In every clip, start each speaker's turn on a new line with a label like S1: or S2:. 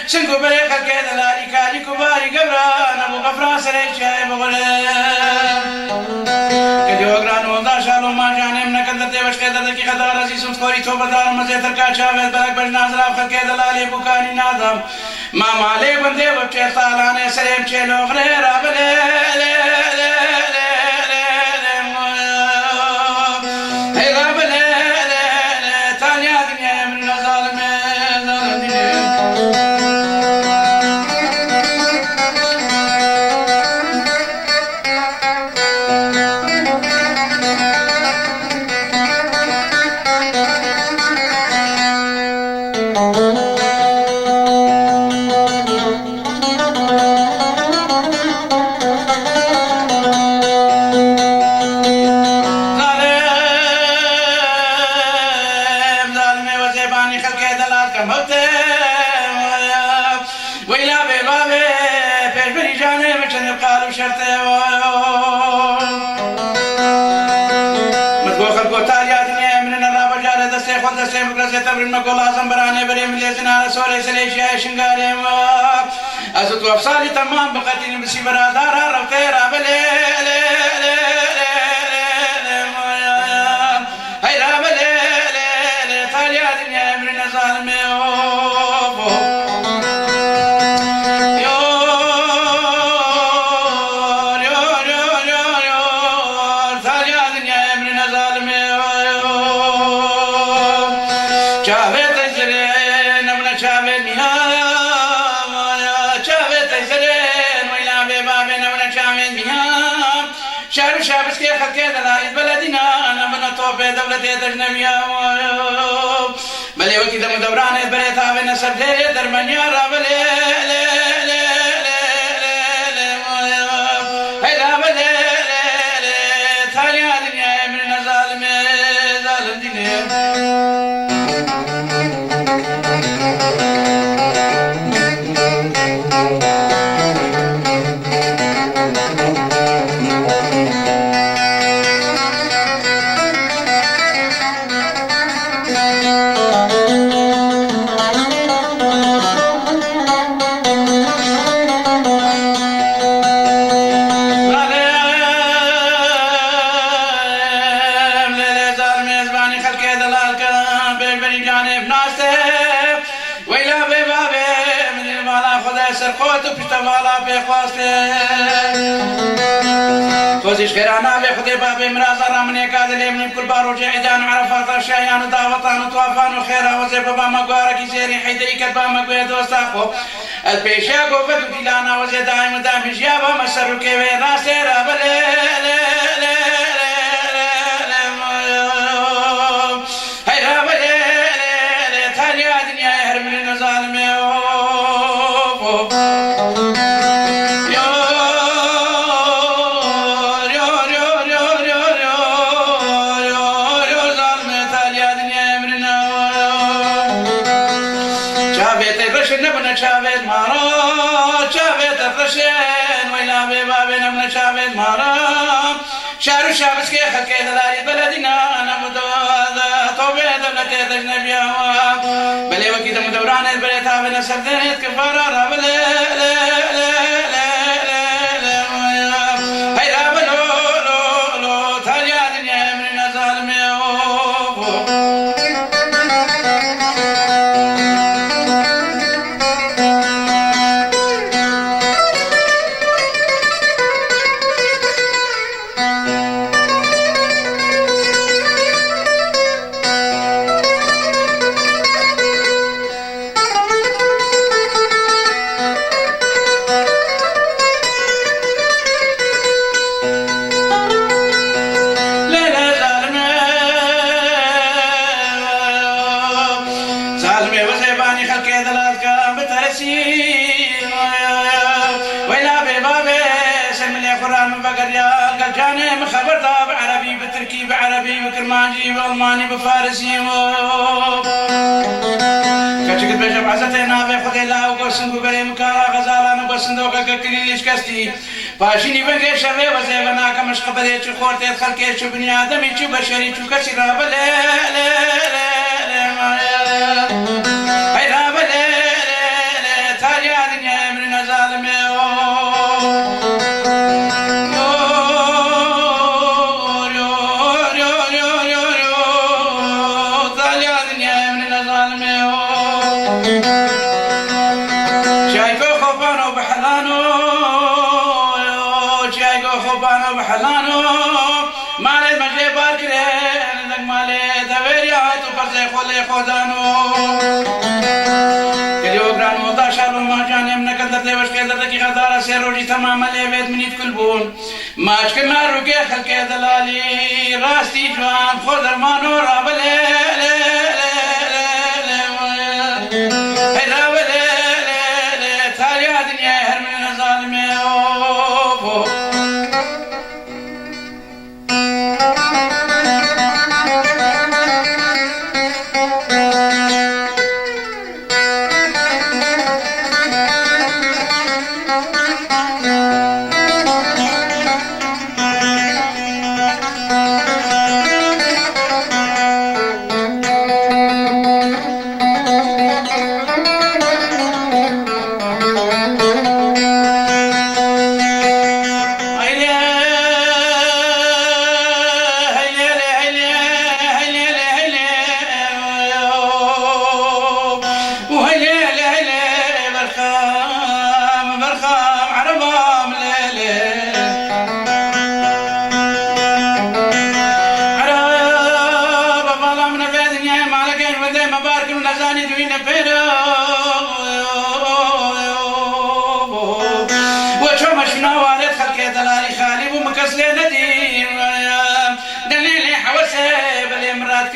S1: سنكو بريقة كذا لاري كالي كباري قبران أبو غفران سري شايب غلام كدي وقران وضع شالو ما جاني من كندر تيبش كذا ذكي خدار عزيز متخوري توبة دار مزيد تركا شاويد بلق بج نازل أبخل كذا لالي بوكاني ناظم ما مالي بندي وبشير طالاني سليم شيلو غريرا بلي أزت وفصالي تمام بقتين بسي برادارها روتيرا بلي هيرا بلي تاليا دنيا من ظالمي شهر شابس كي خلق دلائل بلدنا نمنا توبة دولة أجنبية بلي وكي دم دوران بلي تابع نسب لي درمانيا رابلي هيدا بلي ثانية دنيا من ظالم ظالم دنيا خوزيش خيرانا بخدي بابي مرازا رامني كادلي من كل بارو جايدان عرفات الشايان دعوتان طوافان وخيرا وزي بابا مقوارك زيري حيدري كتبا مقويد وستاقو البيشاقو فتو ديلانا وزي دائم دامي جيابا مسرو كيوي راسي رابلي هاي رابلي تانيا دنيا يهرمني نظالمي شافت مارا شافت الرشين ويلا ببابنا من شافت مارا شهر شابس كي خلقي دلالي بلدنا أنا مدوذا طوبة دولة أجنبية بلي وكيد مدوران البلي تابنا سردينيت كفارة رابلي هاي رابلو لو تاليا دنيا من ظالمي فارسي ويلا ببابي سلم لي قرآن بقريا قال جاني مخبرتا بعربي بتركي بعربي بكرمانجي بالماني بفارسي كشكت بجب عزتنا بخذ الله وقسم ببري مكارا غزالان وقسم ككليش كستي باشيني بنجي شري وزيبنا كمش قبلي شو خورتي خلقي شو بني آدمي شو بشري شو كسيرا بلي هاي لا بلي تاري الدنيا من الظالمي بحلانو مالي مجلي باركرين لك مالي دويريات وبرزي خولي خودانو كليو قرانو داشالو ما جاني منك اندر ديوش كيدر دكي غدارة سيروجي تماما ليبيت منيت كلبون ماش كنا روكي خلقي دلالي راستي جوان خود ارمانو رابلي تالي الدنيا هر من الظالمي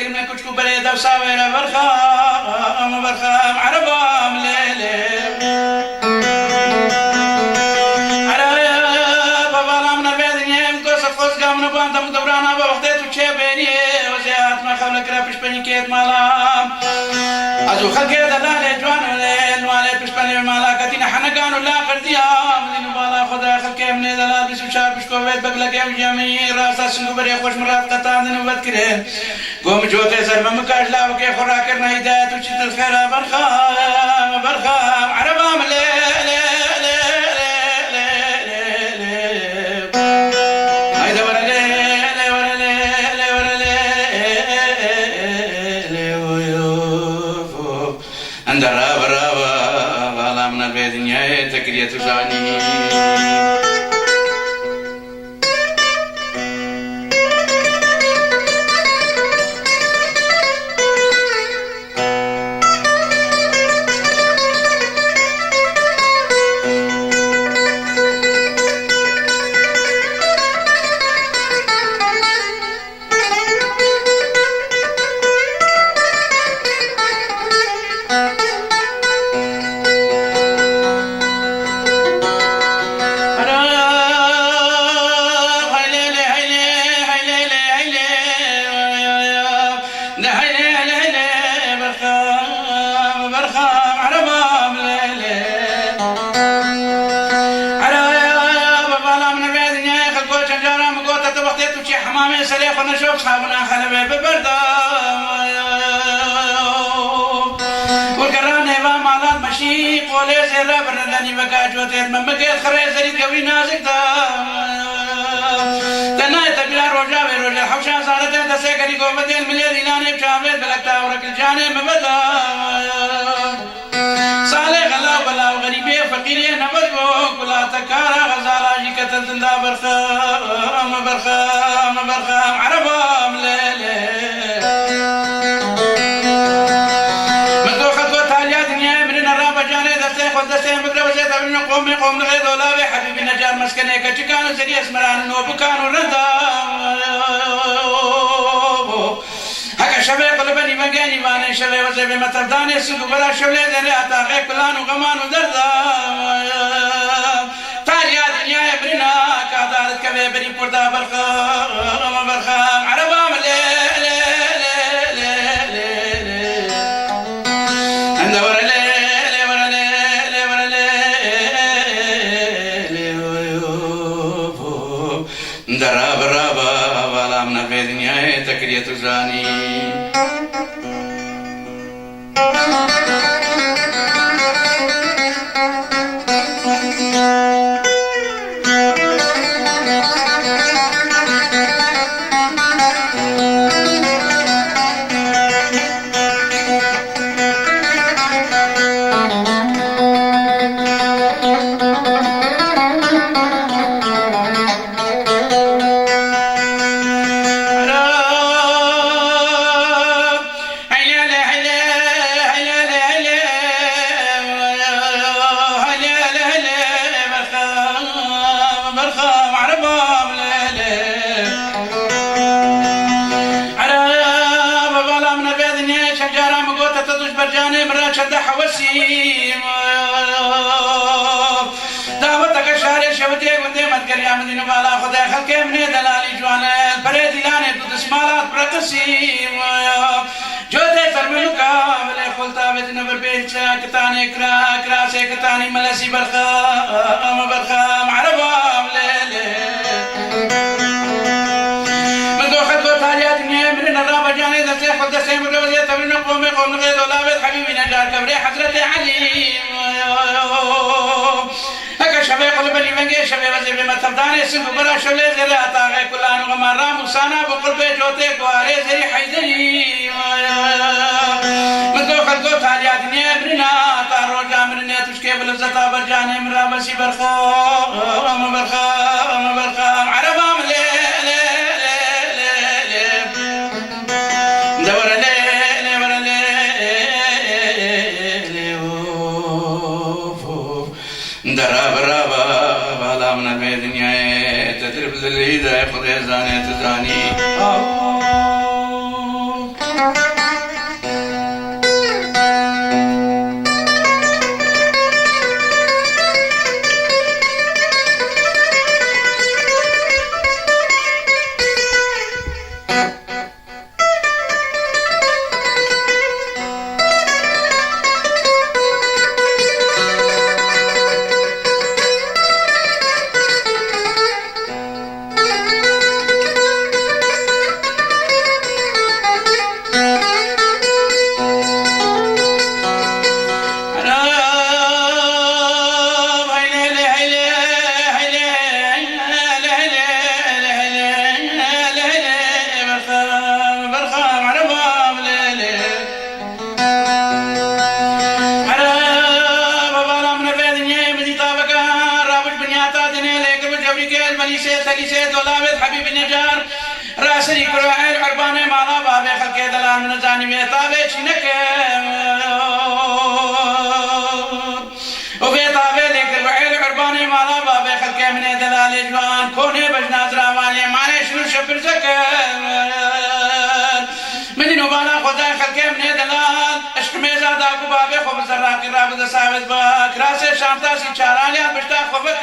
S1: كلمة كشكو بريدة وساويرة برخام برخام عربام ليلي عرب بابالامنا بيدنيا متوسف خزقا من بانتا مدورانا بوقتيتو تشيبيني وزيات ما خولك رابش بنيكيت مالام ازو خلقي دلالي جوانو ليل والي بشبني مالا كتين حنقانو لا قرديام دينو بالا خدا خلقي مني دلال بسو شار بشكو بيت بقلقي وجامي راسا سنقو بري خوش مرات قطان دينو بدكرين قوم جوتي سلم مكاش لا وكي خراكرنا هدايات وشت الخير برخام برخام عربام ليل هيدا ورا ليل ورا ليل ورا ليل ويوفو عند راب راب على من البيدنيا تكرية جاني نشوف صحابنا خلبي ببردام والقراني ومالات مشيق ولي زيرا برداني بكاجوتين من بقيت خري زريد قوي نازك تناي تبلا روجاوي روجا حوشا صارتين تسيقري قومتين مليدي ناني بشامت بلكتا ورك الجاني مبدا صالح غلاو بلاو غريبي فقيري نبدو كلا تكارا غزالا جي كتل تندا برخام برخام برخام عربام ليلي مدو خطوة تاليا دنيا من الرابة جاني دستي خود دستي مقرب زيتا من قومي قوم لغي دولابي حبيبي نجار مسكني كتشكانو سري اسمران نوبو كانو رندا هكا شبه قلبني مقاني واني جاني شبه وزبي مترداني سنگو برا شولي دني أتاقي كلان وغمان ودردا تاريا دنيا برنا كادارت كبه بري بردا برخام برخام عربا ملي دراب رابا والا من في دنيا تكرية زاني شد حوسيم دعوتك شهر شودي ودي مذكر يا مدينة بالا خدا خلك من دلالي جوان البريد لاني تسمالات برقسيم جودي فرملوكا ولا خلطا بدنا بربيت كتاني كرا سيكتاني ملسي برخام عربا ليلي من دو خدو تاليات من الرابع جاني دسي خد دسي مروزي تبين قومي قوم غير دولابت حبيبي نجار كبري حضرت علي هكا شبه قلب لي منجي شبه وزي بما ترداني سنكو برا شولي زي أتاغي كلان وغمارا موسانا بقربي جوتي قواري زي حيدري من دو خدو تاليات برنا تارو جامرني تشكي بلزتا برجاني مرابسي برخام عربا دراب رابا بالا من الدنيا تترب الهداية خذ زاني تزاني حبيبي نجار راسي كروعي العرباني مالا بابي خلقي دلال من زاني ميطابي شنك وبيطابي لك الوعي العرباني مالا بابي خلقي من دلال جوان كوني بجناز راوالي ماني شنو شبر زكر مني نبالا خدا خلقي من دلال اشك ميزادا كبابي خوب زراقي رابد ساوز باك راسي شانتاسي چاراليا بشتا خوبك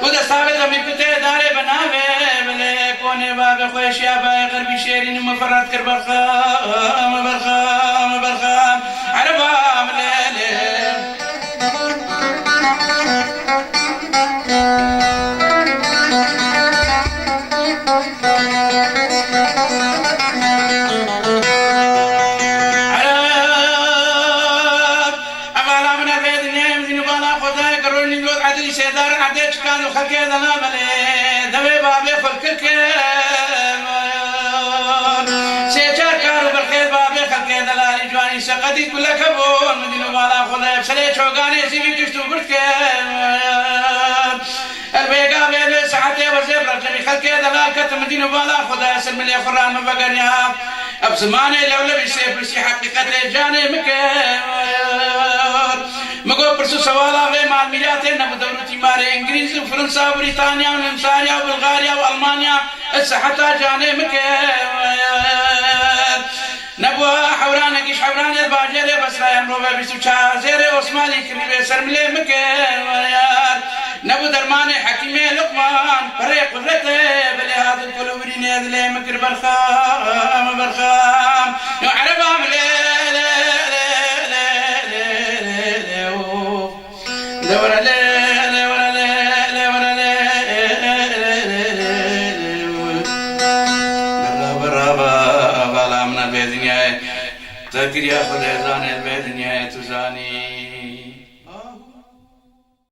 S1: وده ثابت أمي كتير داري بناوي بلي كوني بابي خوش يا باي غربي شيرين مفرات كر برخام عربا مليلي سيدار عديش كانوا خلقي ذنا ملي دمي بابي خلقك سيجار كانوا بالخير بابي خلقي دلالي جواني سقدي كل كبون مدينة بالا خذا بسلي شوقاني سيبي كشتو قلتك البيقا بيلي ساعتي وزيب رجلي خلقي دلال كت مدينة بالا خذا سلم لي خران من بقنيا بزماني لو بيسيف بسي حقيقة جاني مگو پرسو سوالا غي معلومات نبو دولتي ماري انجليز وفرنسا وبريطانيا ونمساريا وبلغاريا والمانيا الصحة جاني مكان نبوا حورانكيش حوران الباجر بس لا يمرو بيسو زير عثماني كريم سرملي مكان نبو درمان حكيمي لقمان فريق قدرته بلي هذا الكل وريني هذا مكر برخام برخام عربام دورة ليلة ورا ليلة ورا ليلة برا برا بالا من البيدنيا تذكر يا خليزان البيدنيا تزاني